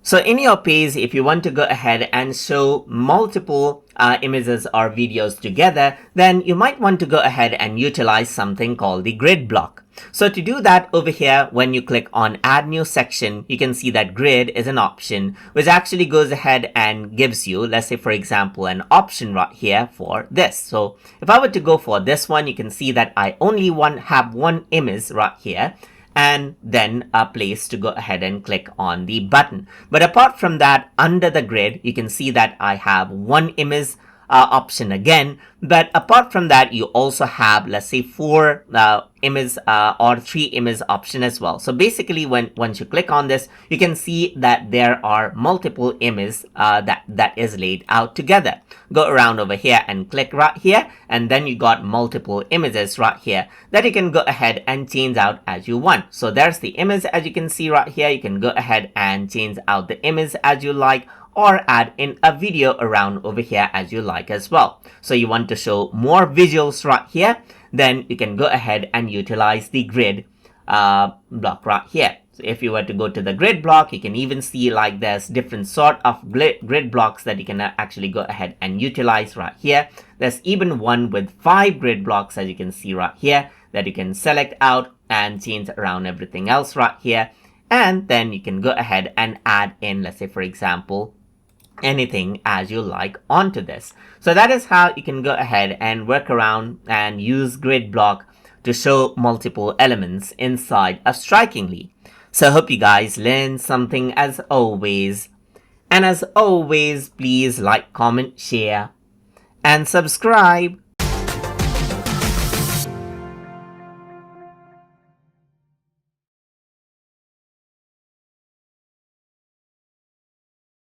So in your page, if you want to go ahead and show multiple images or videos together, then you might want to go ahead and utilize something called the grid block. So to do that, over here, when you click on add new section, you can see that grid is an option which actually goes ahead and gives you, let's say for example, an option right here for this. So if I were to go for this one, you can see that I only have one image right here, and then a place to go ahead and click on the button. But apart from that, under the grid, you can see that I have one image option again. But apart from that, you also have, let's say, four image or three image option as well. So basically, once you click on this, you can see that there are multiple images that is laid out together. Go around over here and click right here, and then you got multiple images right here that you can go ahead and change out as you want. So there's the image, as you can see right here. You can go ahead and change out the image as you like, or add in a video around over here as you like as well. So you want to show more visuals right here, then you can go ahead and utilize the grid block right here. So if you were to go to the grid block, you can even see like there's different sort of grid blocks that you can actually go ahead and utilize right here. There's even one with 5 grid blocks, as you can see right here, that you can select out and change around everything else right here. And then you can go ahead and add in, let's say for example, anything as you like onto this. So that is how you can go ahead and work around and use grid block to show multiple elements inside of Strikingly. So I hope you guys learned something as always. And as always, please like, comment, share, and subscribe.